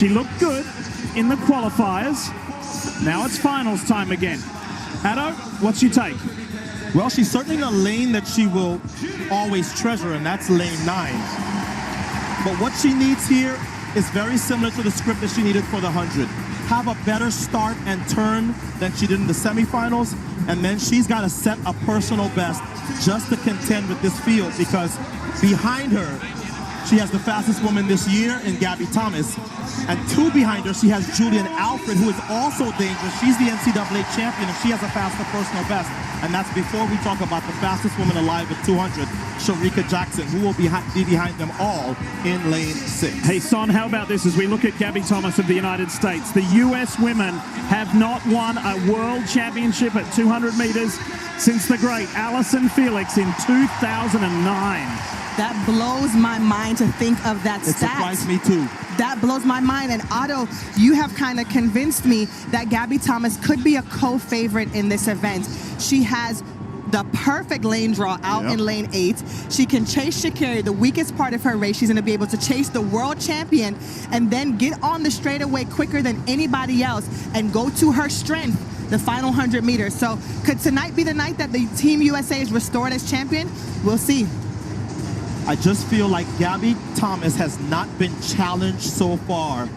She looked good in the qualifiers. Now it's finals time again. Addo, what's your take? Well, she's certainly in a lane that she will always treasure, and that's lane 9. But what she needs here is very similar to the script that she needed for the 100. Have a better start and turn than she did in the semifinals, and then she's got to set a personal best just to contend with this field, because behind her, she has the fastest woman this year in Gabby Thomas, and 2 behind her, she has Julian Alfred, who is also dangerous. She's the NCAA champion, and she has a faster personal best. And that's before we talk about the fastest woman alive at 200, Sha'Carri Jackson, who will be behind them all in lane 6. Hey, Son, how about this as we look at Gabby Thomas of the United States? The U.S. women have not won a world championship at 200 meters since the great Allyson Felix in 2009. That blows my mind to think of that stat. It surprised me too. That blows my mind. And Otto, you have kind of convinced me that Gabby Thomas could be a co-favorite in this event. She has the perfect lane draw out in lane 8. She can chase Sha'Carri, the weakest part of her race. She's going to be able to chase the world champion and then get on the straightaway quicker than anybody else and go to her strength, the final 100 meters. So could tonight be the night that the Team USA is restored as champion? We'll see. I just feel like Gabby Thomas has not been challenged so far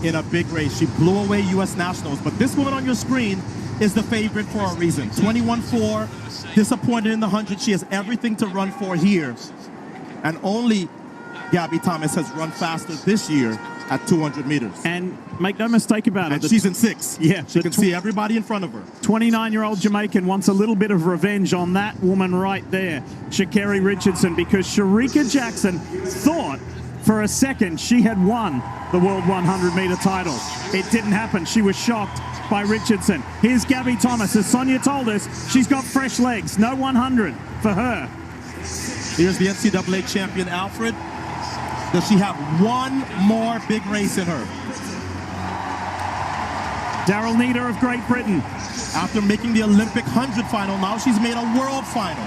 in a big race. She blew away U.S. Nationals, but this woman on your screen is the favorite for a reason. 21-4, disappointed in the 100. She has everything to run for here, and only Gabby Thomas has run faster this year at 200 meters. And make no mistake about it. And she's in 6. Yeah. She can see everybody in front of her. 29-year-old Jamaican wants a little bit of revenge on that woman right there, Sha'Carri Richardson, because Shericka Jackson thought for a second she had won the World 100-meter title. It didn't happen. She was shocked by Richardson. Here's Gabby Thomas. As Sonia told us, she's got fresh legs. No 100 for her. Here's the NCAA champion, Alfred. Does she have one more big race in her? Daryl Nieder of Great Britain. After making the Olympic 100 final, now she's made a world final.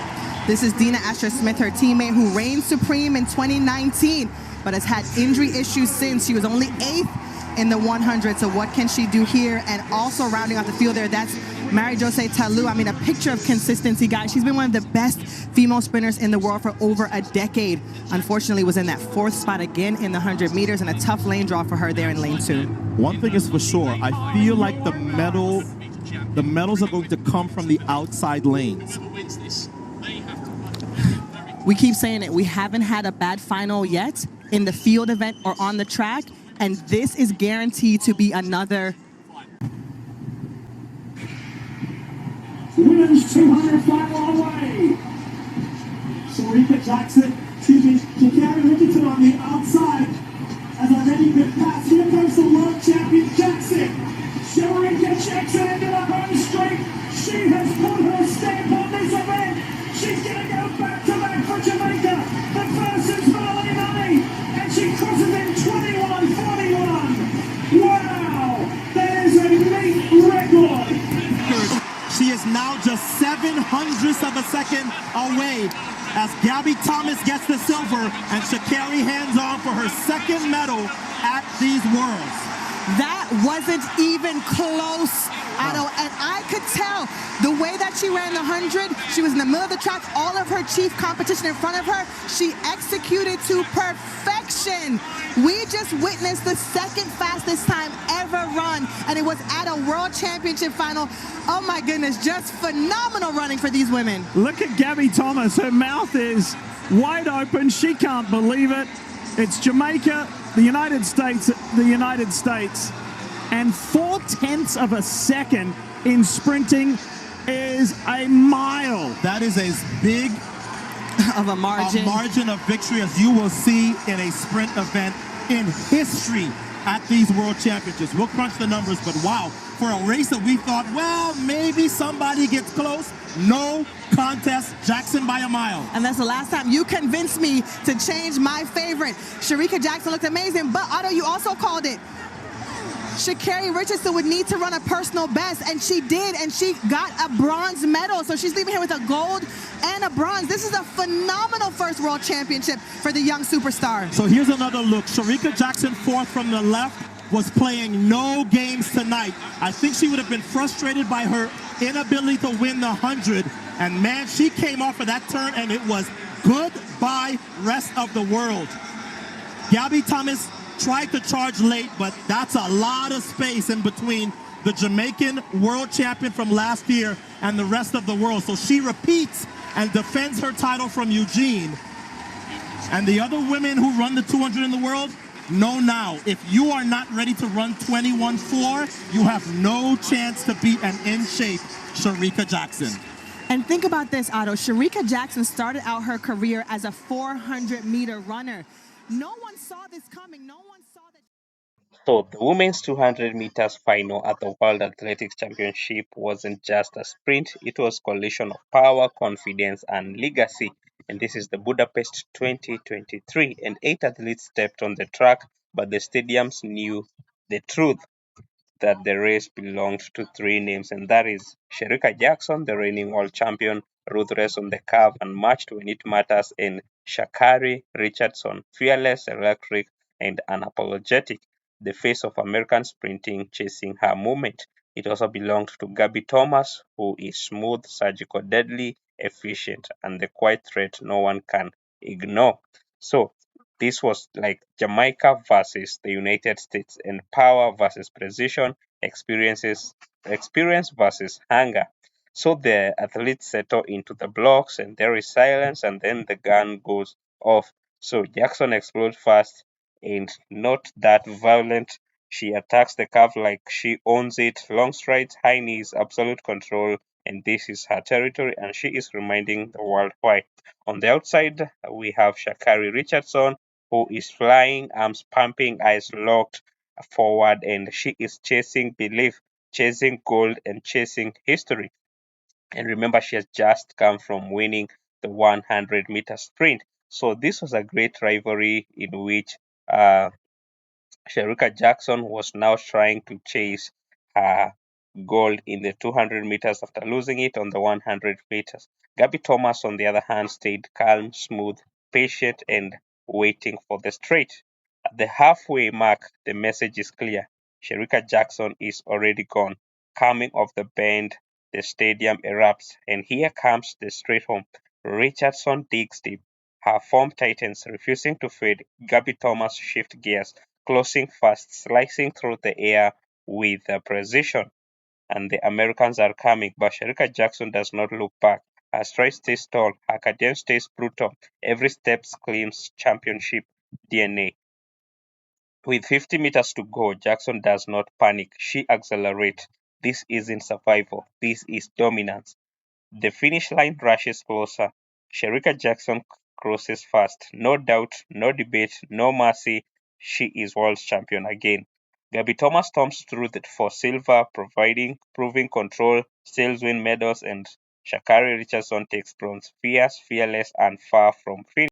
This is Dina Asher-Smith, her teammate, who reigned supreme in 2019, but has had injury issues since. She was only 8th in the 100, so what can she do here? And also rounding out the field there, that's Mary Jose Talu. I mean, a picture of consistency, guys. She's been one of the best female sprinters in the world for over a decade. Unfortunately, was in that 4th spot again in the 100 meters, and a tough lane draw for her there in lane 2. One thing is for sure, I feel like the medals are going to come from the outside lanes. We keep saying it. We haven't had a bad final yet in the field event or on the track, and this is guaranteed to be another. Women's 200 final away. Sha'Carri Jackson, Sha'Carri Richardson on the outside. As I ready to pass, here comes the world champion Jackson. Sha'Carri Jackson ended up on straight. She has put her stamp on this event. She's going to go back to back for Jamaica. The first is Marley Money, and she crosses in 21:41. Wow, that is a late record. She is now just 0.07 of a second away as Gabby Thomas gets the silver and Sha'Carri hands on for her 2nd medal at these Worlds. That wasn't even close, Otto, and I could tell the way that she ran the 100, she was in the middle of the track, all of her chief competition in front of her, she executed to perfection. We just witnessed the 2nd fastest time ever run, and it was at a World Championship final. Oh my goodness, just phenomenal running for these women. Look at Gabby Thomas. Her mouth is wide open. She can't believe it. It's Jamaica, the United States, and 0.4 of a second in sprinting is a mile. That is as big of a margin of victory as you will see in a sprint event in history at these World Championships. We'll crunch the numbers, but wow, for a race that we thought, well, maybe somebody gets close, no contest, Jackson by a mile. And that's the last time you convinced me to change my favorite. Sha'Carri Jackson looked amazing, but Otto, you also called it. Sha'Carri Richardson would need to run a personal best, and she did, and she got a bronze medal. So she's leaving here with a gold and a bronze. This is a phenomenal first World Championship for the young superstar. So here's another look. Sha'Carri Jackson 4th from the left, was playing no games tonight. I think she would have been frustrated by her inability to win the 100. And man, she came off of that turn and it was goodbye rest of the world. Gabby Thomas tried to charge late, but that's a lot of space in between the Jamaican world champion from last year and the rest of the world. So she repeats and defends her title from Eugene. And the other women who run the 200 in the world, know now, if you are not ready to run 21.4, you have no chance to beat an in-shape Sha'Carri Jackson. And think about this, Otto. Sha'Carri Jackson started out her career as a 400-meter runner. No one saw this coming. No one saw that. So the women's 200 meters final at the World Athletics Championship wasn't just a sprint, it was a collision of power, confidence, and legacy. And this is the Budapest 2023, and 8 athletes stepped on the track, but the stadiums knew the truth that the race belonged to 3 names, and that is Shericka Jackson, the reigning world champion, ruthless on the curve and matched when it matters, and Sha'Carri Richardson, fearless, electric, and unapologetic, the face of American sprinting, chasing her movement. It also belonged to Gabby Thomas, who is smooth, surgical, deadly, efficient, and the quiet threat no one can ignore. So this was like Jamaica versus the United States, and power versus precision, experience versus hunger. So the athletes settle into the blocks, and there is silence, and then the gun goes off. So Jackson explodes fast and not that violent. She attacks the curve like she owns it. Long strides, high knees, absolute control, and this is her territory, and she is reminding the world why. On the outside, we have Sha'Carri Richardson, who is flying, arms pumping, eyes locked forward, and she is chasing belief, chasing gold, and chasing history. And remember, she has just come from winning the 100-meter sprint. So this was a great rivalry in which Shericka Jackson was now trying to chase her gold in the 200 meters after losing it on the 100 meters. Gabby Thomas, on the other hand, stayed calm, smooth, patient, and waiting for the straight. At the halfway mark, the message is clear. Shericka Jackson is already gone. Coming off the bend, the stadium erupts, and here comes the straight home. Richardson digs deep. Her form tightens, refusing to fade. Gabby Thomas shifts gears, closing fast, slicing through the air with precision. And the Americans are coming, but Shericka Jackson does not look back. Her stride stays tall, her cadence stays brutal. Every step screams championship DNA. With 50 meters to go, Jackson does not panic. She accelerates. This isn't survival. This is dominance. The finish line rushes closer. Shericka Jackson crosses fast. No doubt, no debate, no mercy. She is world champion again. Gabby Thomas storms through for silver, proving control, still win medals, and Sha'Carri Richardson takes bronze. Fierce, fearless, and far from finished.